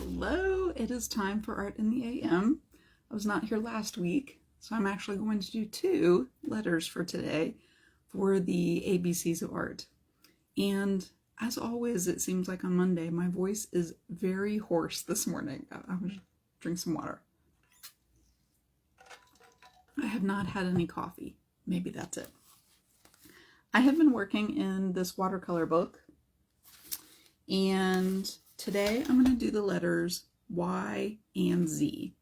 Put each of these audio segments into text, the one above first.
Hello, it is time for Art in the AM. I was not here last week, so I'm actually going to do 2 letters for today for the ABCs of Art. And as always, it seems like on Monday, my voice is very hoarse this morning. I'm going to drink some water. I have not had any coffee. Maybe that's it. I have been working in this watercolor book, and today I'm going to do the letters Y and Z.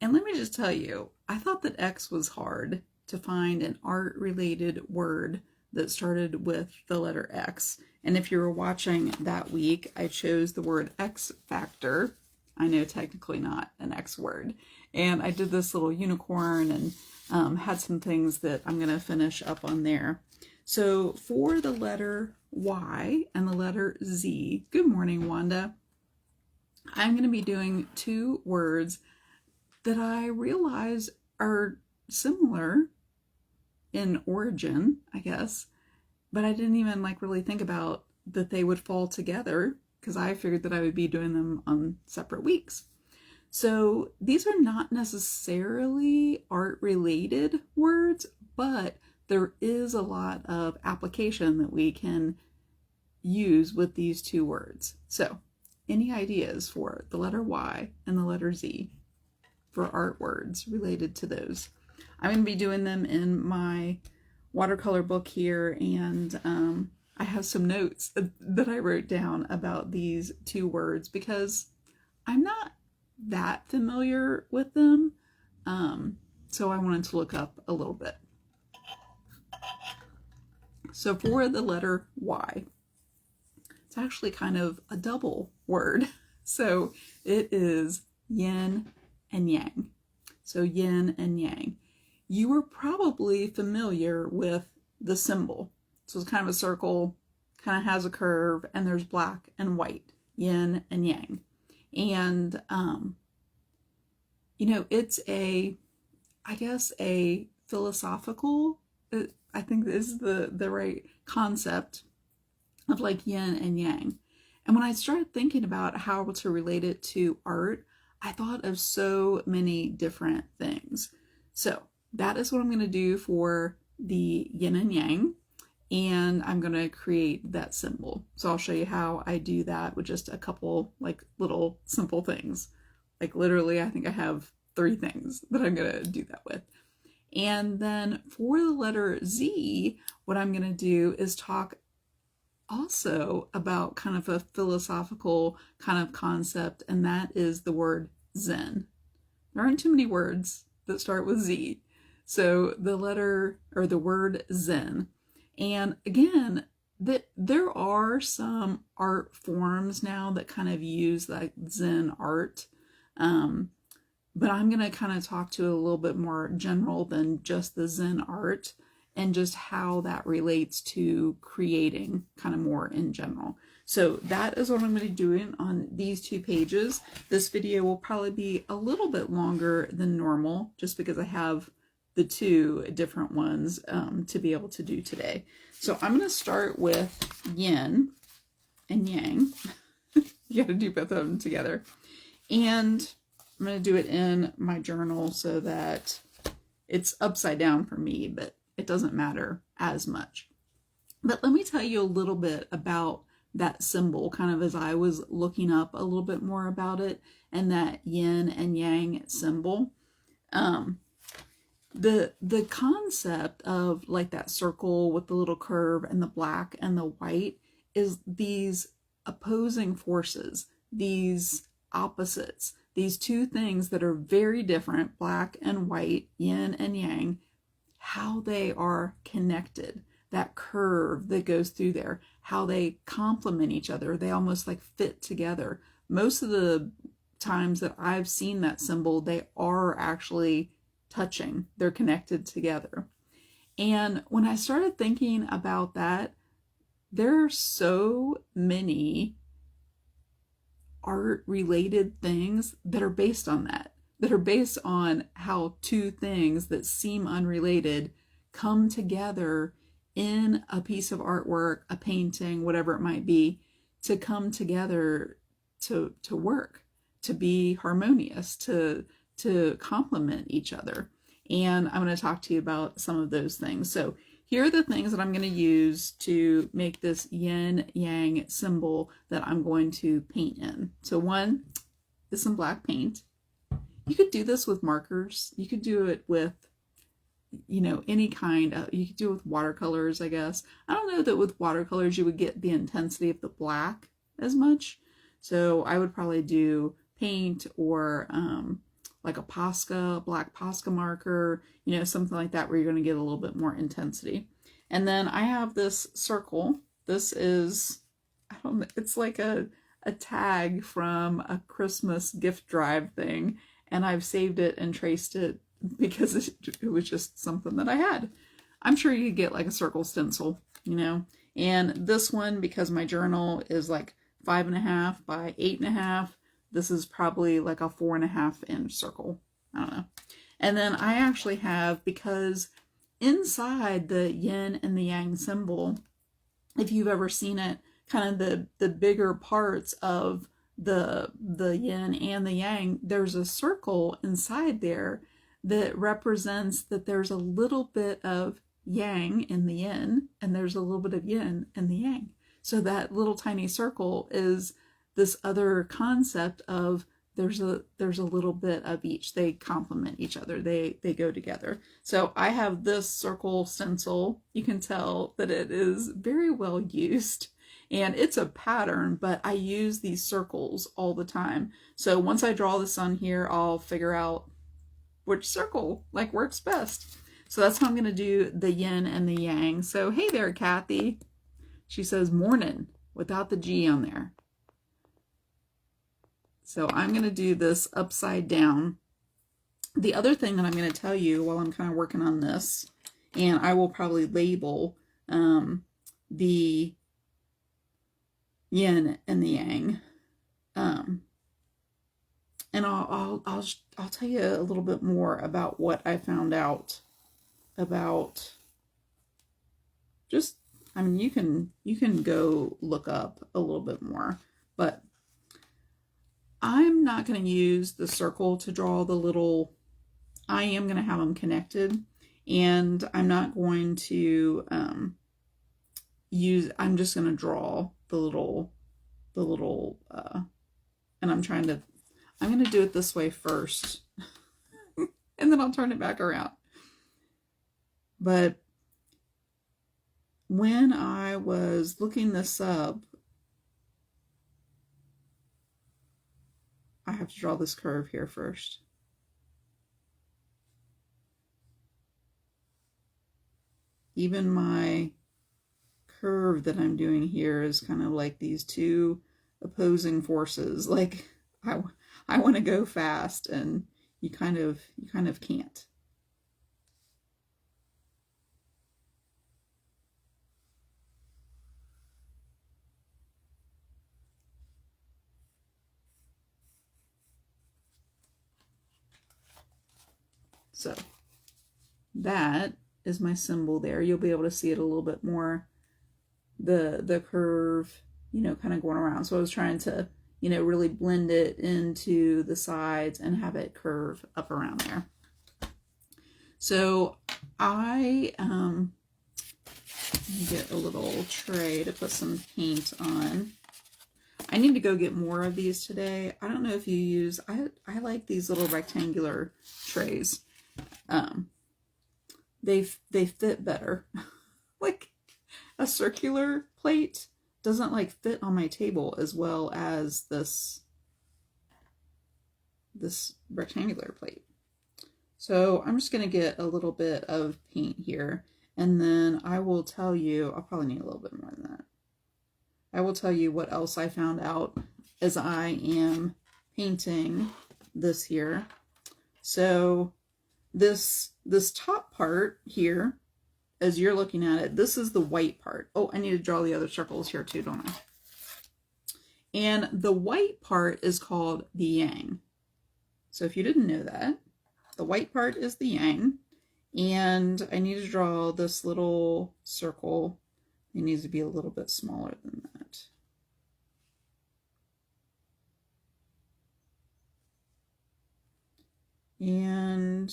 And let me just tell you, I thought that X was hard to find an art-related word that started with the letter X. And if you were watching that week, I chose the word X Factor. I know technically not an X word. And I did this little unicorn and had some things that I'm going to finish up on there. So for the letter Y and the letter Z, good morning, Wanda, I'm going to be doing 2 words that I realize are similar in origin, I guess, but I didn't even really think about that they would fall together because I figured that I would be doing them on separate weeks. So these are not necessarily art-related words, but there is a lot of application that we can use with these 2 words. So, any ideas for the letter Y and the letter Z for art words related to those? I'm going to be doing them in my watercolor book here, and I have some notes that I wrote down about these 2 words because I'm not that familiar with them, so I wanted to look up a little bit. So for the letter Y, it's actually kind of a double word. So it is yin and yang. So yin and yang. You are probably familiar with the symbol. So it's kind of a circle, kind of has a curve, and there's black and white, yin and yang. And, it's I guess a philosophical, I think this is the right concept of yin and yang. And when I started thinking about how to relate it to art, I thought of so many different things. So that is what I'm going to do for the yin and yang, and I'm going to create that symbol. So I'll show you how I do that with just a couple little simple things. Literally, I think I have 3 things that I'm going to do that with. And then for the letter Z, what I'm going to do is talk also about kind of a philosophical kind of concept, and that is the word Zen. There aren't too many words that start with Z. So the word Zen. And again, there are some art forms now that kind of use Zen art. But I'm going to kind of talk to a little bit more general than just the Zen art and just how that relates to creating kind of more in general. So that is what I'm going to be doing on these 2 pages. This video will probably be a little bit longer than normal just because I have the 2 different ones to be able to do today. So I'm going to start with yin and yang. You got to do both of them together. And I'm going to do it in my journal so that it's upside down for me, but it doesn't matter as much. But let me tell you a little bit about that symbol, kind of as I was looking up a little bit more about it, and that yin and yang symbol. The concept of that circle with the little curve and the black and the white is these opposing forces, these opposites, these 2 things that are very different, black and white, yin and yang, how they are connected, that curve that goes through there, how they complement each other. They almost fit together. Most of the times that I've seen that symbol, they are actually touching. They're connected together. And when I started thinking about that, there are so many art-related things that are based on that are based on how 2 things that seem unrelated come together in a piece of artwork, a painting, whatever it might be, to come together to work. to be harmonious, to complement each other. And I'm going to talk to you about some of those things. So here are the things that I'm going to use to make this yin yang symbol that I'm going to paint in. So one is some black paint. You could do this with markers. You could do it with, any kind of, you could do it with watercolors, I guess. I don't know that with watercolors you would get the intensity of the black as much. So I would probably do paint or like a Posca, black Posca marker, something like that where you're going to get a little bit more intensity. And then I have this circle. This is, I don't know, it's like a tag from a Christmas gift drive thing. And I've saved it and traced it because it was just something that I had. I'm sure you could get like a circle stencil, And this one, because my journal is like 5.5 by 8.5, this is probably like a 4.5-inch circle. I don't know. And then I actually have, because inside the yin and the yang symbol, if you've ever seen it, kind of the bigger parts of the yin and the yang, there's a circle inside there that represents that there's a little bit of yang in the yin and there's a little bit of yin in the yang. So that little tiny circle is this other concept of there's a little bit of each. They complement each other. They go together. So I have this circle stencil. You can tell that it is very well used. And it's a pattern, but I use these circles all the time. So once I draw this on here, I'll figure out which circle works best. So that's how I'm going to do the yin and the yang. So hey there, Kathy. She says morning without the G on there. So I'm going to do this upside down. The other thing that I'm going to tell you while I'm kind of working on this, and I will probably label the yin and the yang. And I'll tell you a little bit more about what I found out about you can go look up a little bit more, but I'm not going to use the circle to draw the little, I am going to have them connected, and I'm not going to I'm just going to draw the little, and I'm going to do it this way first, and then I'll turn it back around. But when I was looking this up, I have to draw this curve here first. Even my curve that I'm doing here is kind of like these two opposing forces. Like I want to go fast, and you kind of can't. So that is my symbol there. You'll be able to see it a little bit more. The curve, kind of going around. So I was trying to, really blend it into the sides and have it curve up around there. So I get a little tray to put some paint on. I need to go get more of these today. I don't know if you use, I like these little rectangular trays. They fit better. Like a circular plate doesn't fit on my table as well as this rectangular plate. So I'm just going to get a little bit of paint here, and then I will tell you, I'll probably need a little bit more than that. I will tell you what else I found out as I am painting this here. So this top part here, as you're looking at it, this is the white part. Oh, I need to draw the other circles here too, don't I? And the white part is called the yang. So if you didn't know that, the white part is the yang. And I need to draw this little circle. It needs to be a little bit smaller than that. And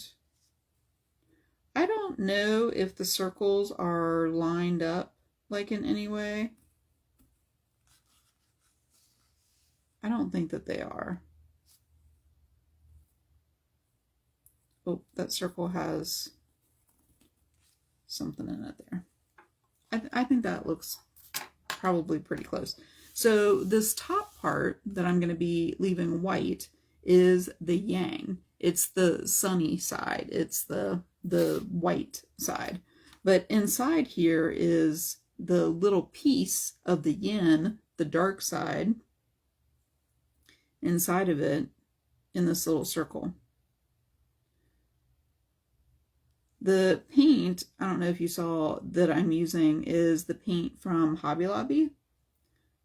I don't know if the circles are lined up like in any way. I don't think that they are. Oh, that circle has something in it there. I think that looks probably pretty close. So this top part that I'm going to be leaving white is the yang. It's the sunny side. It's the white side. But inside here is the little piece of the yin, the dark side, inside of it in this little circle. The paint, I don't know if you saw that I'm using, is the paint from Hobby Lobby.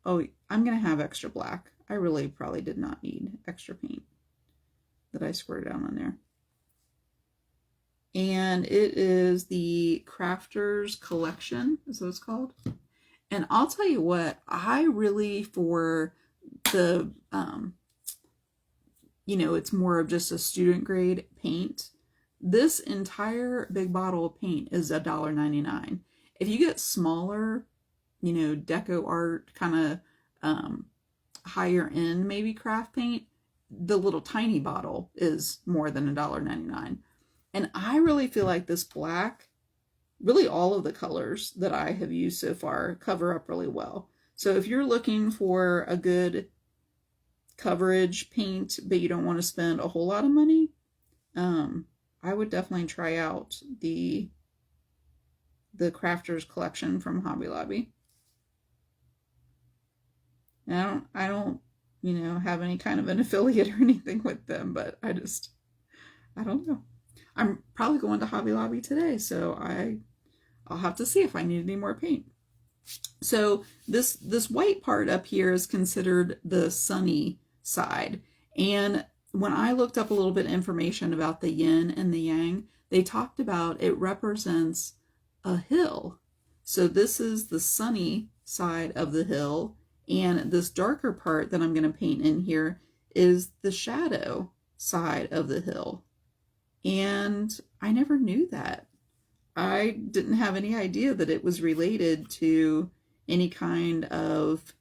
Oh, I'm going to have extra black. I really probably did not need extra paint that I squirted down on there. And it is the Crafters Collection, is what it's called. And I'll tell you what, I really, for the, it's more of just a student grade paint. This entire big bottle of paint is $1.99. If you get smaller, deco art, kind of higher end maybe craft paint, the little tiny bottle is more than $1.99. And I really feel like this black, really all of the colors that I have used so far cover up really well. So if you're looking for a good coverage paint, but you don't want to spend a whole lot of money, I would definitely try out the Crafters Collection from Hobby Lobby. And I don't, have any kind of an affiliate or anything with them, but I don't know. I'm probably going to Hobby Lobby today, so I'll have to see if I need any more paint. So this white part up here is considered the sunny side. And when I looked up a little bit of information about the yin and the yang, they talked about it represents a hill. So this is the sunny side of the hill, and this darker part that I'm going to paint in here is the shadow side of the hill. And I never knew that. I didn't have any idea that it was related to any kind of,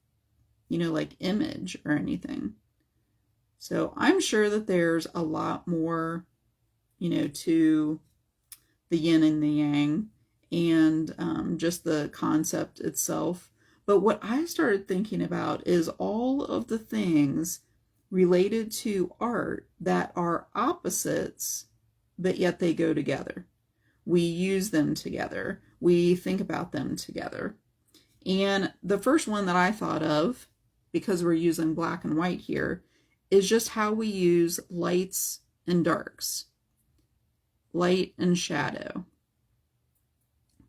like image or anything. So I'm sure that there's a lot more, to the yin and the yang and just the concept itself. But what I started thinking about is all of the things related to art that are opposites, but yet they go together. We use them together. We think about them together. And the first one that I thought of, because we're using black and white here, is just how we use lights and darks, light and shadow.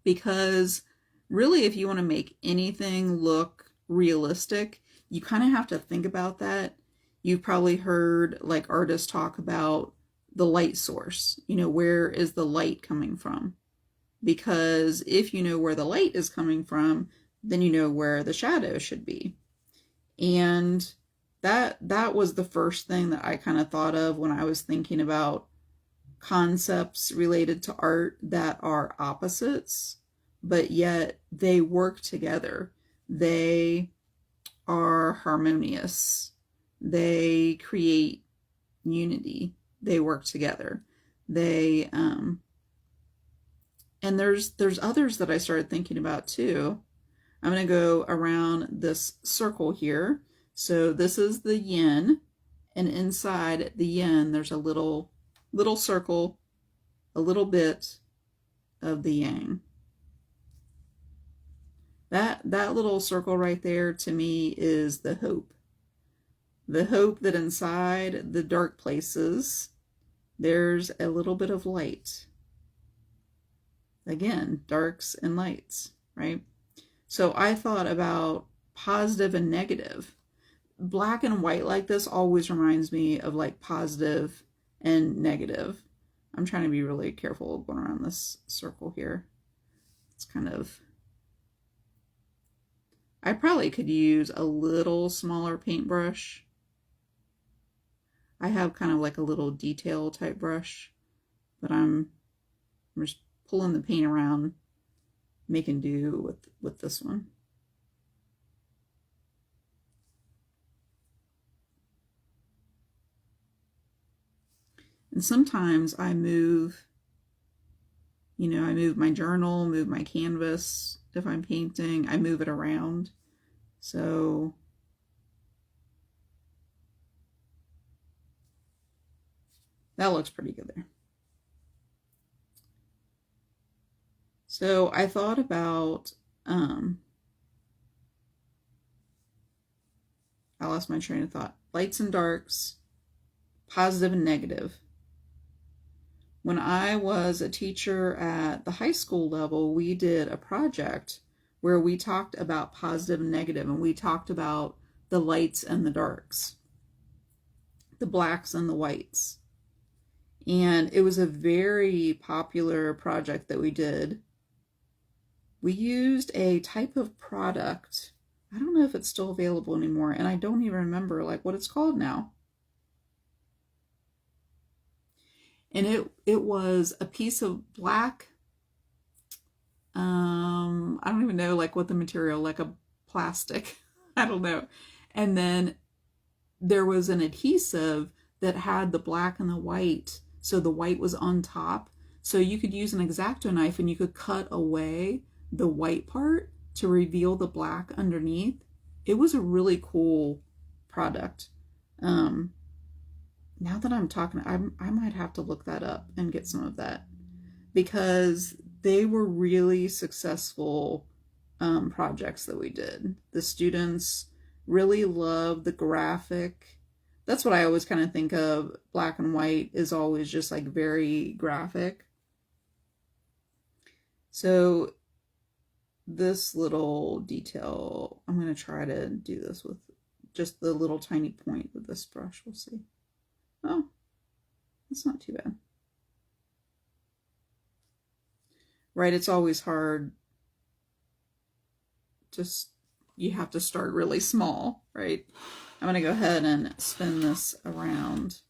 Because really, if you want to make anything look realistic, you kind of have to think about that. You've probably heard like artists talk about the light source. Where is the light coming from? Because if you know where the light is coming from, then you know where the shadow should be. And that was the first thing that I kind of thought of when I was thinking about concepts related to art that are opposites, but yet they work together. They are harmonious. They create unity. They work together. They and there's others that I started thinking about too. I'm going to go around this circle here. So this is the yin, and inside the yin there's a little circle, a little bit of the yang. That little circle right there to me is the hope. The hope that inside the dark places there's a little bit of light. Again, darks and lights, right? So I thought about positive and negative. Black and white like this always reminds me of like positive and negative. I'm trying to be really careful going around this circle here. It's kind of, I probably could use a little smaller paintbrush. I have kind of like a little detail type brush, but I'm just pulling the paint around, making do with this one. And sometimes I move, I move my journal, move my canvas. If I'm painting, I move it around. So that looks pretty good there. So I thought about, I lost my train of thought. Lights and darks, positive and negative. When I was a teacher at the high school level, we did a project where we talked about positive and negative, and we talked about the lights and the darks, the blacks and the whites. And it was a very popular project that we did. We used a type of product. I don't know if it's still available anymore, and I don't even remember like what it's called now. And it was a piece of black, I don't even know like what the material, like a plastic, I don't know. And then there was an adhesive that had the black and the white, so the white was on top. So you could use an X-Acto knife and you could cut away the white part to reveal the black underneath. It was a really cool product. Now that I'm talking, I might have to look that up and get some of that, because they were really successful projects that we did. The students really loved the graphic. That's what I always kind of think of. Black and white is always just like very graphic. So this little detail, I'm going to try to do this with just the little tiny point with this brush. We'll see. Oh, that's not too bad. Right, it's always hard. Just, you have to start really small, right? I'm going to go ahead and spin this around.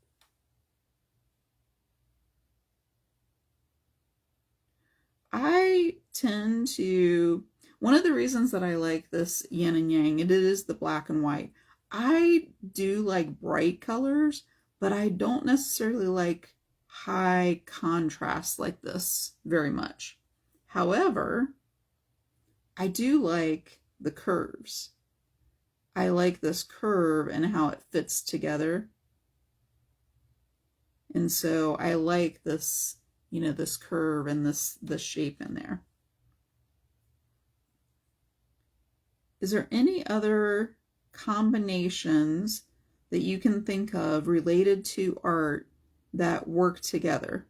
I tend to, one of the reasons that I like this yin and yang, it is the black and white. I do like bright colors, but I don't necessarily like high contrast like this very much. However, I do like the curves. I like this curve and how it fits together. And so I like this, this curve and this shape in there. Is there any other combinations that you can think of related to art that work together?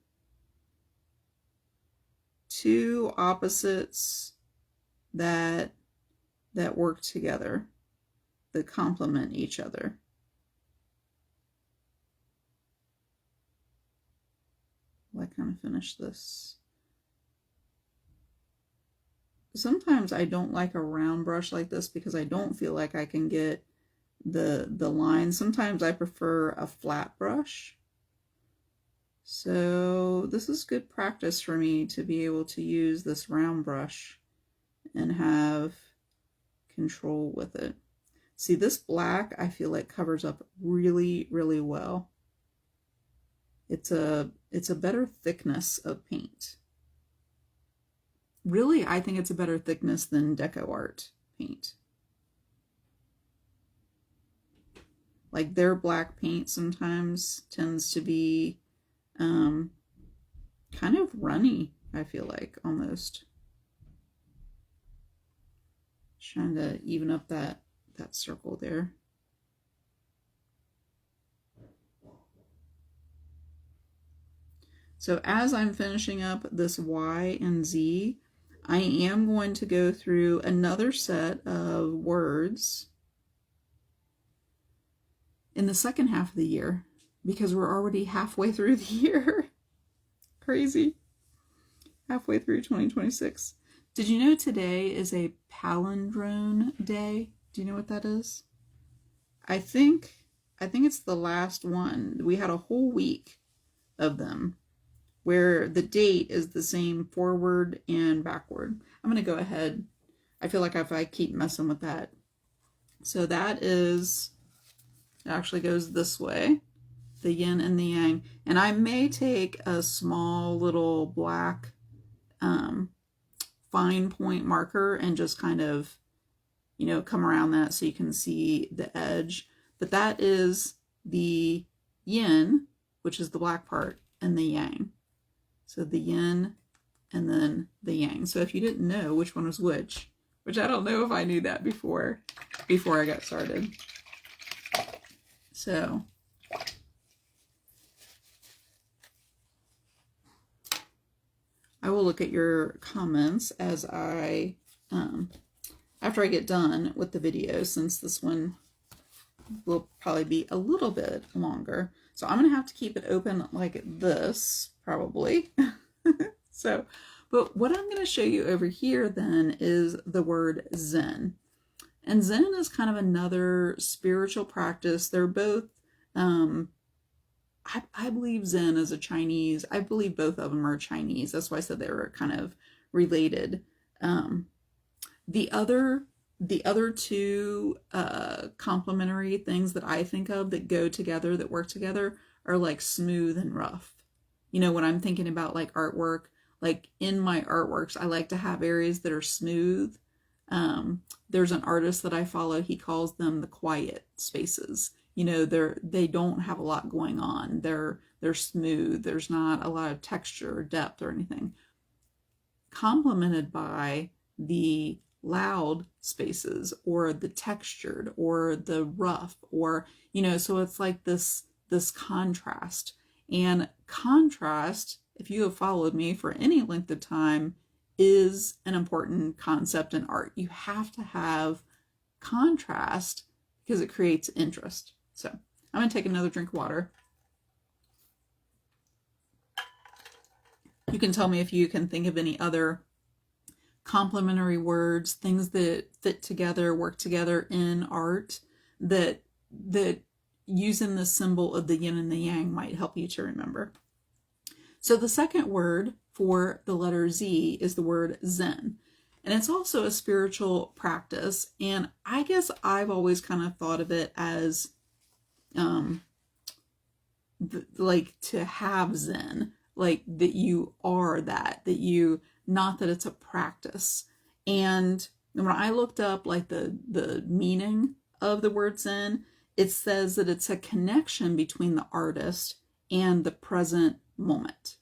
Two opposites that work together, that complement each other. Well, I kind of finish this. Sometimes I don't like a round brush like this because I don't feel like I can get the line. Sometimes I prefer a flat brush. So this is good practice for me to be able to use this round brush and have control with it. See, this black I feel like covers up really, really well. It's a better thickness of paint. Really, I think it's a better thickness than DecoArt paint. Like their black paint sometimes tends to be kind of runny, I feel like, almost. Trying to even up that circle there. So as I'm finishing up this Y and Z, I am going to go through another set of words in the second half of the year, because we're already halfway through the year. Crazy. Halfway through 2026. Did you know today is a palindrome day? Do you know what that is? I think I think it's the last one. We had a whole week of them where the date is the same forward and backward. I'm going to go ahead. I feel like if I keep messing with that. So that is, it actually goes this way, the yin and the yang. And I may take a small little black fine point marker and just kind of, you know, come around that so you can see the edge. But that is the yin, which is the black part, and the yang. So the yin and then the yang. So if you didn't know which one was which I don't know if I knew that before I got started. So I will look at your comments as I, after I get done with the video, since this one will probably be a little bit longer. So I'm going to have to keep it open like this, probably. So, but what I'm going to show you over here then is the word Zen. And Zen is kind of another spiritual practice. They're both, I believe Zen is a Chinese, I believe both of them are Chinese. That's why I said they were kind of related. The other two complementary things that I think of that go together, that work together, are like smooth and rough. You know, when I'm thinking about like artwork, like in my artworks, I like to have areas that are smooth. There's an artist that I follow, he calls them the quiet spaces. You know, they don't have a lot going on. They're smooth. There's not a lot of texture or depth or anything. Complemented by the loud spaces or the textured or the rough, or, you know, so it's like this contrast. And contrast, if you have followed me for any length of time, is an important concept in art. You have to have contrast because it creates interest. So I'm going to take another drink of water. You can tell me if you can think of any other complementary words, things that fit together, work together in art, that using the symbol of the yin and the yang might help you to remember. So the second word for the letter Z is the word Zen. And it's also a spiritual practice. And I guess I've always kind of thought of it as like to have Zen, like that you are that you, not that it's a practice. And when I looked up like the meaning of the word Zen, it says that it's a connection between the artist and the present moment.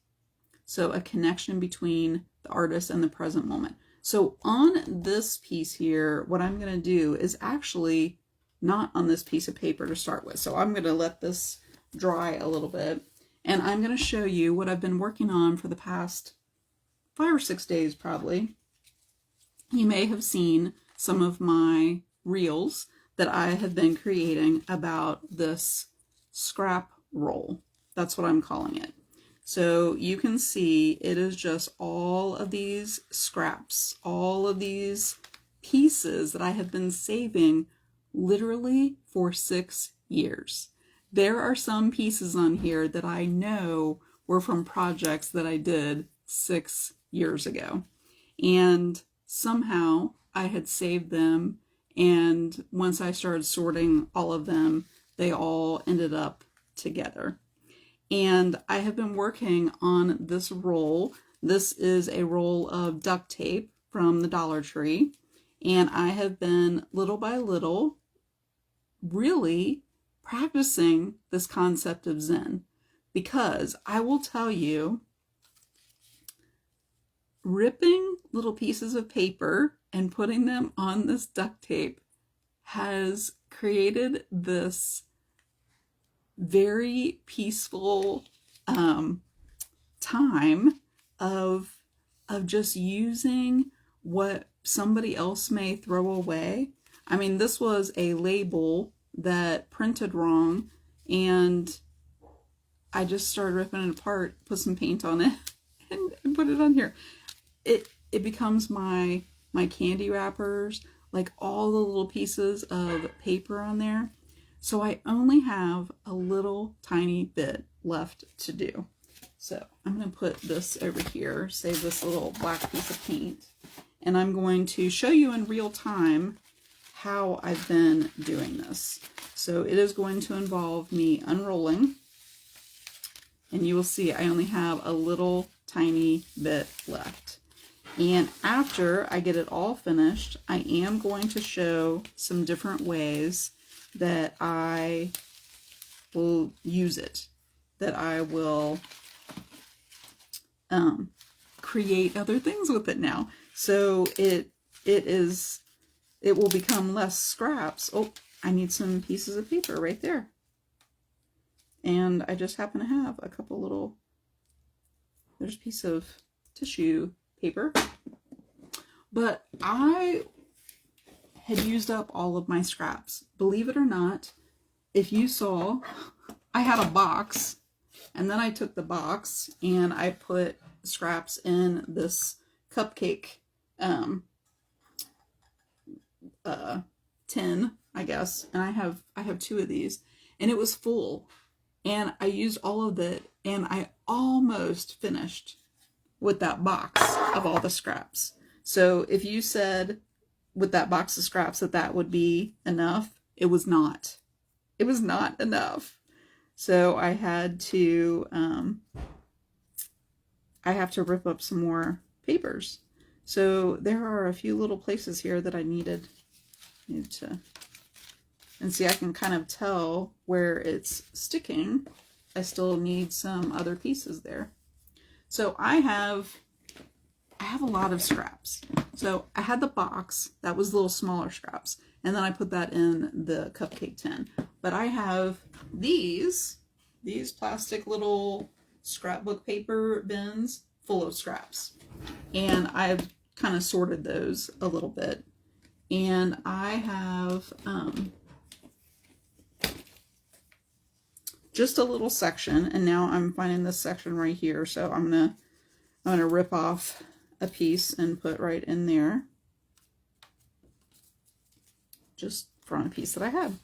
So a connection between the artist and the present moment. So on this piece here, what I'm going to do is actually not on this piece of paper to start with. So I'm going to let this dry a little bit. And I'm going to show you what I've been working on for the past 5 or 6 days probably. You may have seen some of my reels that I have been creating about this scrap roll. That's what I'm calling it. So you can see it is just all of these scraps, all of these pieces that I have been saving literally for 6 years. There are some pieces on here that I know were from projects that I did 6 years ago. And somehow I had saved them, and once I started sorting all of them, they all ended up together. And I have been working on this roll. This is a roll of duct tape from the Dollar Tree. And I have been little by little really practicing this concept of Zen. Because I will tell you, ripping little pieces of paper and putting them on this duct tape has created this very peaceful time of just using what somebody else may throw away. I mean, this was a label that printed wrong, and I just started ripping it apart, put some paint on it, and put it on here. It becomes my candy wrappers, like all the little pieces of paper on there. So I only have a little tiny bit left to do. So I'm going to put this over here, save this little black piece of paint, and I'm going to show you in real time how I've been doing this. So it is going to involve me unrolling, and you will see I only have a little tiny bit left. And after I get it all finished, I am going to show some different ways that I will use it, that I will create other things with it now. So it will become less scraps. Oh, I need some pieces of paper right there. And I just happen to have a couple little, there's a piece of tissue paper. But I had used up all of my scraps. Believe it or not, if you saw, I had a box, and then I took the box and I put scraps in this cupcake tin, I guess, and I have two of these, and it was full, and I used all of it, and I almost finished with that box of all the scraps. So if you said with that box of scraps that would be enough, it was not. It was not enough. So I had to rip up some more papers. So there are a few little places here that I needed to, and see, I can kind of tell where it's sticking. I still need some other pieces there. So I have a lot of scraps. So I had the box, that was little smaller scraps, and then I put that in the cupcake tin. But I have these plastic little scrapbook paper bins full of scraps. And I've kind of sorted those a little bit. And I have just a little section, and now I'm finding this section right here. So I'm gonna rip off a piece and put right in there, just from a piece that I had.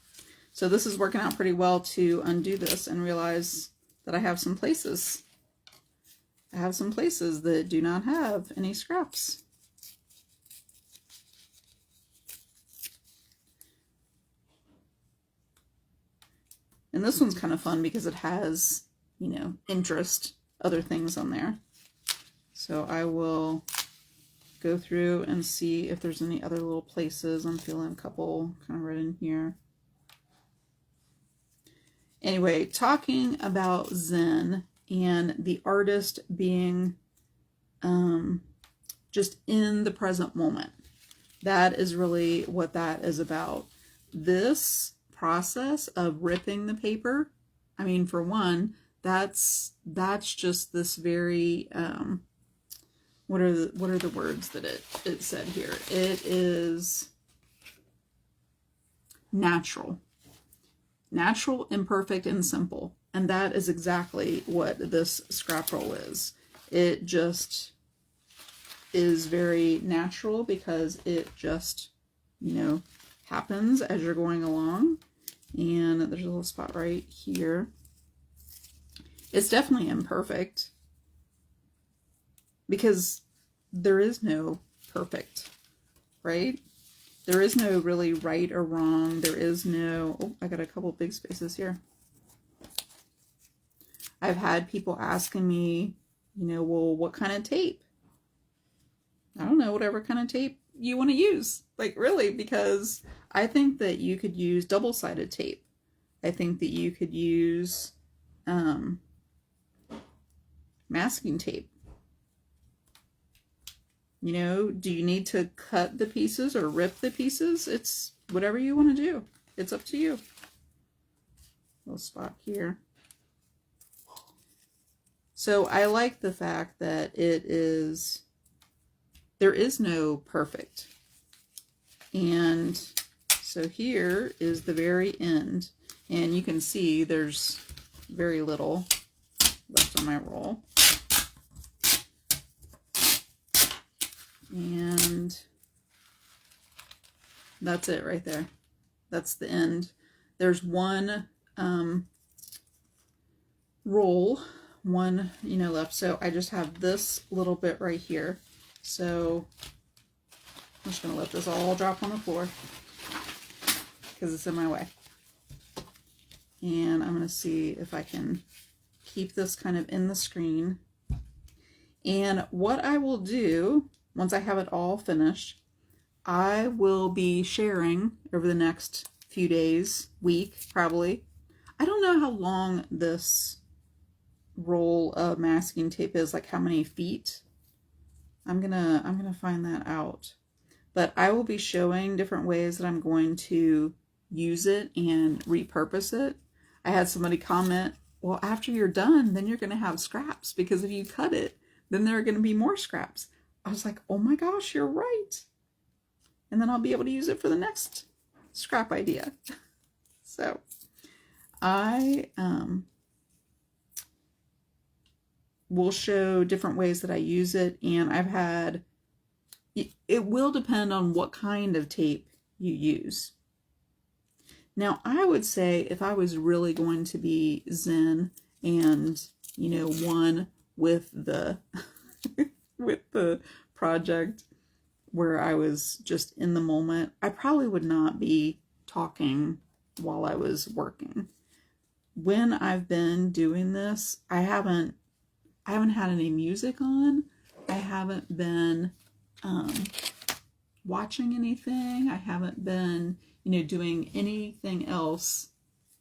So this is working out pretty well to undo this and realize that I have some places. I have some places that do not have any scraps. And this one's kind of fun because it has, you know, interest, other things on there. So I will go through and see if there's any other little places. I'm feeling a couple kind of right in here. Anyway, talking about Zen and the artist being just in the present moment. That is really what that is about. This process of ripping the paper, I mean, for one, that's just this very what are the words that it said here? It is natural, imperfect, and simple. And that is exactly what this scrap roll is. It just is very natural because it just, you know, happens as you're going along. And there's a little spot right here. It's definitely imperfect because there is no perfect, right? There is no really right or wrong. There is no, oh, I got a couple big spaces here. I've had people asking me, you know, well, what kind of tape? I don't know, whatever kind of tape you want to use. Like, really, because I think that you could use double-sided tape. I think that you could use masking tape. You know, do you need to cut the pieces or rip the pieces? It's whatever you want to do. It's up to you. Little spot here. So I like the fact that there is no perfect. And so here is the very end. And you can see there's very little left on my roll. And that's it right there. That's the end. there's one roll, one, left. So I just have this little bit right here. So I'm just going to let this all drop on the floor because it's in my way. And I'm going to see if I can keep this kind of in the screen. And what I will do, once I have it all finished, I will be sharing over the next few days, week probably. I don't know how long this roll of masking tape is, like how many feet. I'm gonna find that out. But I will be showing different ways that I'm going to use it and repurpose it. I had somebody comment, well, after you're done, then you're going to have scraps, because if you cut it, then there are going to be more scraps. I was like, oh my gosh, you're right. And then I'll be able to use it for the next scrap idea. So I will show different ways that I use it, and it will depend on what kind of tape you use. Now, I would say if I was really going to be zen and, one with the with the project where I was just in the moment, I probably would not be talking while I was working. When I've been doing this, I haven't had any music on. I haven't been watching anything. I haven't been, doing anything else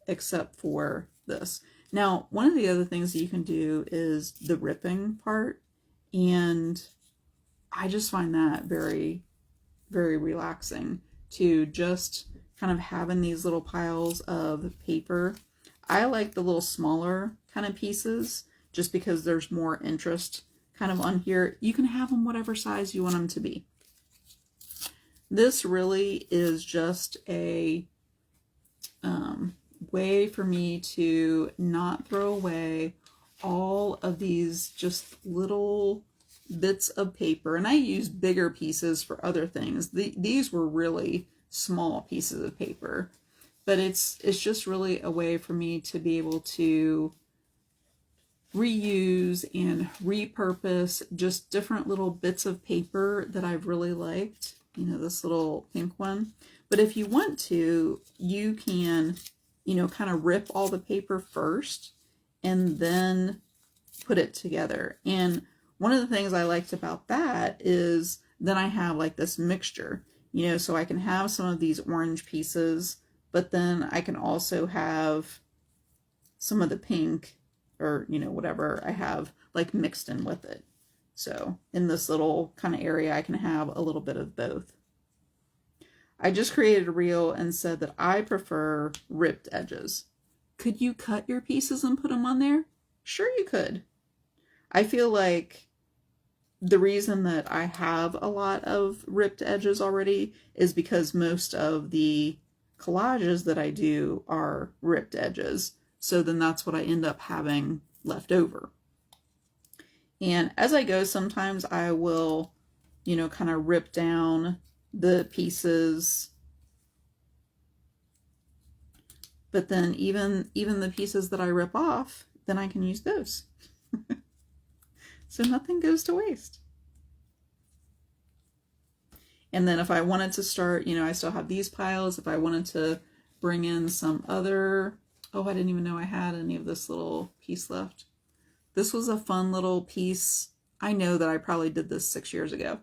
except for this. Now, one of the other things that you can do is the ripping part, and I just find that very, very relaxing to just kind of having these little piles of paper. I like the little smaller kind of pieces just because there's more interest kind of on here. You can have them whatever size you want them to be. This really is just a way for me to not throw away all of these just little bits of paper. And I use bigger pieces for other things. These were really small pieces of paper, but it's just really a way for me to be able to reuse and repurpose just different little bits of paper that I've really liked. This little pink one. But if you want to, you can, kind of rip all the paper first and then put it together. And one of the things I liked about that is then I have like this mixture, so I can have some of these orange pieces, but then I can also have some of the pink or, whatever I have like mixed in with it. So in this little kind of area, I can have a little bit of both. I just created a reel and said that I prefer ripped edges. Could you cut your pieces and put them on there? Sure you could. I feel like the reason that I have a lot of ripped edges already is because most of the collages that I do are ripped edges. So then that's what I end up having left over. And as I go, sometimes I will, kind of rip down the pieces. But then even the pieces that I rip off, then I can use those. So nothing goes to waste. And then if I wanted to start, I still have these piles. If I wanted to bring in some other, I didn't even know I had any of this little piece left. This was a fun little piece. I know that I probably did this 6 years ago.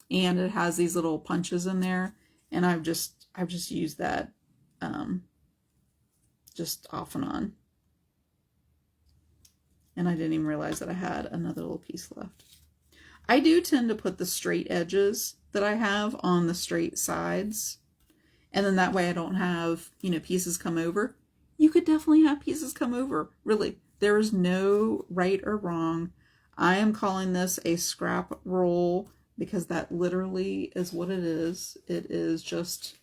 And it has these little punches in there. And I've just used that just off and on. And I didn't even realize that I had another little piece left. I do tend to put the straight edges that I have on the straight sides. And then that way I don't have, pieces come over. You could definitely have pieces come over. Really, there is no right or wrong. I am calling this a scrap roll because that literally is what it is. It is just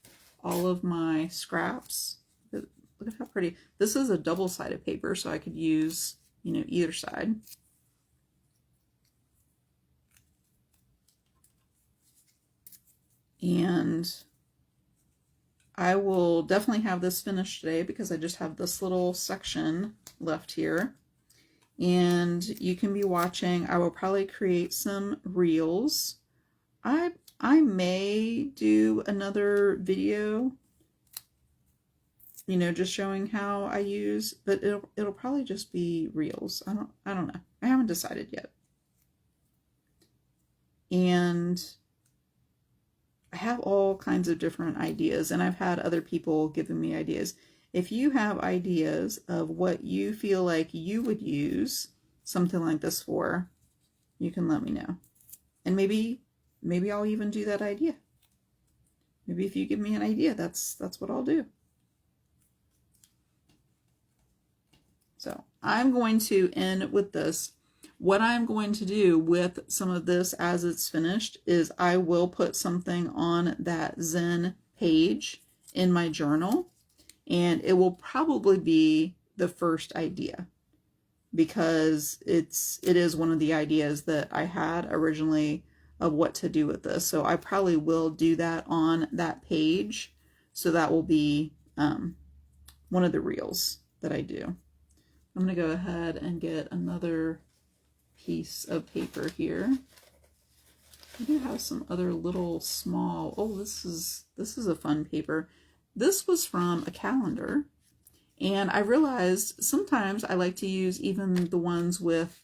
all of my scraps. Look at how pretty. This is a double-sided paper, so I could use, either side. And I will definitely have this finished today because I just have this little section left here. And you can be watching. I will probably create some reels. I may do another video, you know, just showing how I use, but it'll probably just be reels. I don't know. I haven't decided yet. And I have all kinds of different ideas, and I've had other people giving me ideas. If you have ideas of what you feel like you would use something like this for, you can let me know. And maybe I'll even do that idea. Maybe if you give me an idea, that's what I'll do. So I'm going to end with this. What I'm going to do with some of this as it's finished is I will put something on that Zen page in my journal, and it will probably be the first idea because it is one of the ideas that I had originally of what to do with this. So I probably will do that on that page. So that will be one of the reels that I do. I'm going to go ahead and get another piece of paper here. I do have some other little small, oh, this is a fun paper. This was from a calendar, and I realized sometimes I like to use even the ones with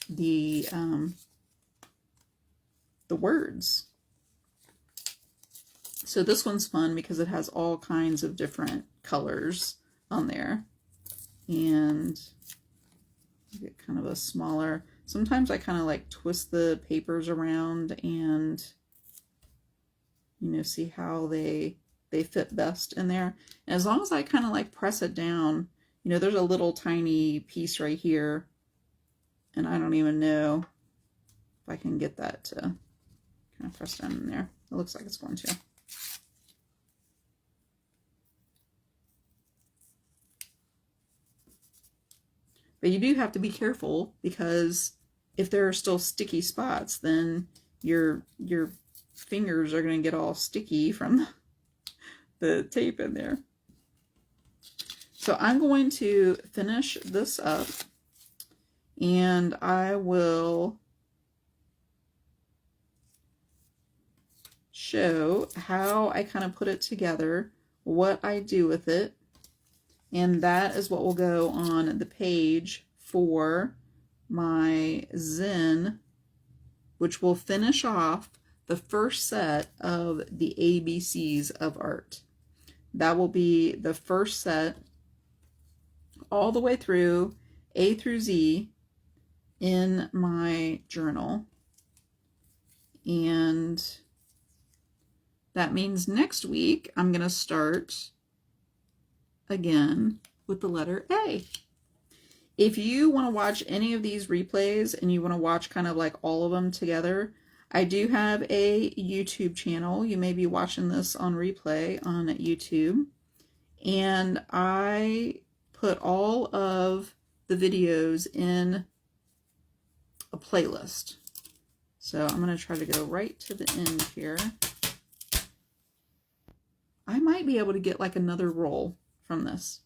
the words. So this one's fun because it has all kinds of different colors on there. And get kind of a smaller, sometimes I kind of like twist the papers around and, you know, see how they fit best in there. And as long as I kind of like press it down, you know, there's a little tiny piece right here, and I don't even know if I can get that to kind of press down in there. It looks like it's going to. But you do have to be careful because if there are still sticky spots, then your fingers are going to get all sticky from the tape in there. So I'm going to finish this up, and I will show how I kind of put it together, what I do with it. And that is what will go on the page for my Zen, which will finish off the first set of the ABCs of art. That will be the first set all the way through A through Z in my journal. And that means next week I'm going to start again with the letter A. If you want to watch any of these replays and you want to watch kind of like all of them together, I do have a YouTube channel. You may be watching this on replay on YouTube. And I put all of the videos in a playlist. So I'm going to try to go right to the end here. I might be able to get like another roll from this.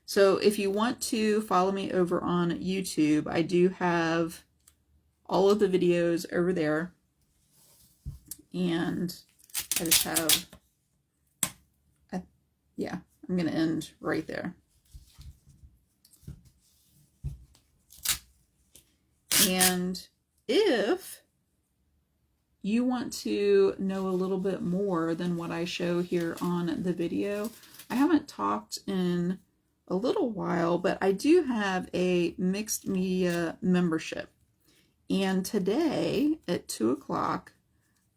So if you want to follow me over on YouTube, I do have all of the videos over there. And I just have, yeah, I'm going to end right there. And if you want to know a little bit more than what I show here on the video, I haven't talked in a little while, but I do have a mixed media membership. And today at 2 o'clock,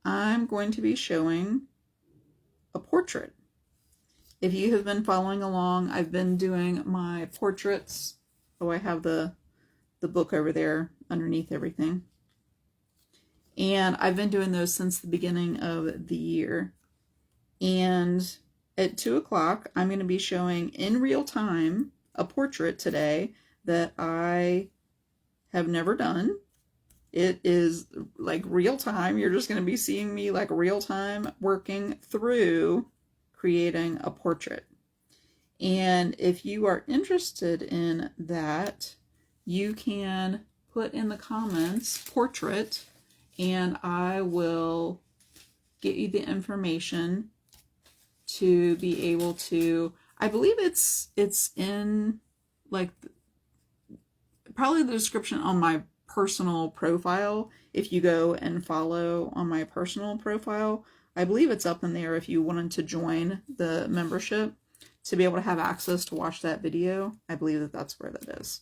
I'm going to be showing a portrait. If you have been following along, I've been doing my portraits. Oh, I have the book over there underneath everything. And I've been doing those since the beginning of the year. And at 2 o'clock, I'm going to be showing in real time a portrait today that I have never done. It is like real time. You're just going to be seeing me like real time working through creating a portrait. And if you are interested in that, you can put in the comments portrait, and I will get you the information to be able to, I believe it's in like probably the description on my personal profile. If you go and follow on my personal profile, I believe it's up in there if you wanted to join the membership to be able to have access to watch that video. I believe that that's where that is.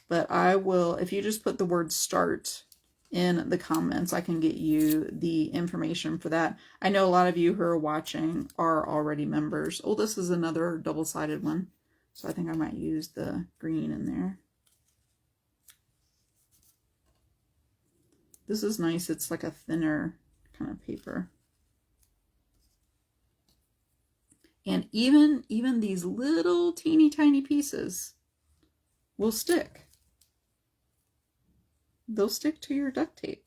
But I will, if you just put the word start in the comments, I can get you the information for that. I know a lot of you who are watching are already members. Oh, this is another double-sided one. So I think I might use the green in there. This is nice. It's like a thinner kind of paper. And even these little teeny tiny pieces will stick. They'll stick to your duct tape.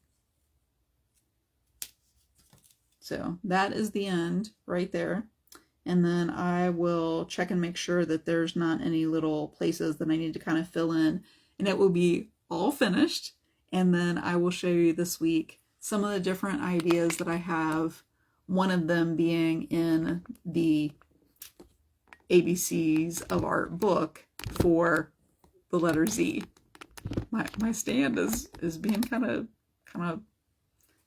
So that is the end right there. And then I will check and make sure that there's not any little places that I need to kind of fill in. And it will be all finished. And then I will show you this week some of the different ideas that I have. One of them being in the ABCs of Art book for the letter Z. My stand is being kind of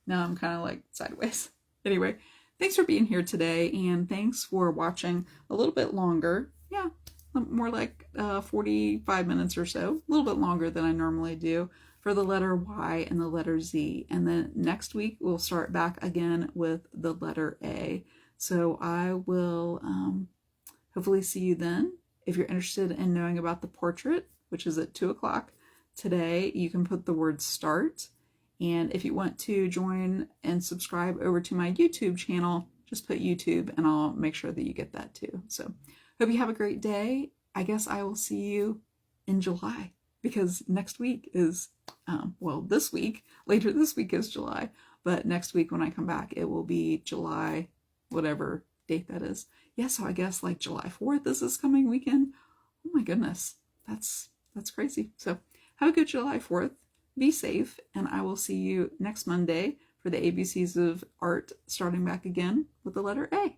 now I'm kind of like sideways. Anyway, thanks for being here today, and thanks for watching a little bit longer. Yeah, more like 45 minutes or so, a little bit longer than I normally do for the letter Y and the letter Z. And then next week we'll start back again with the letter A. So I will hopefully see you then. If you're interested in knowing about the portrait, which is at 2 o'clock today, you can put the word start. And if you want to join and subscribe over to my YouTube channel, just put YouTube and I'll make sure that you get that too. So hope you have a great day. I guess I will see you in July, because next week is, well, this week, later this week is July, but next week when I come back, it will be July, whatever date that is. Yeah, so I guess like July 4th is this coming weekend. Oh my goodness, that's crazy. So have a good July 4th. Be safe, and I will see you next Monday for the ABCs of Art, starting back again with the letter A.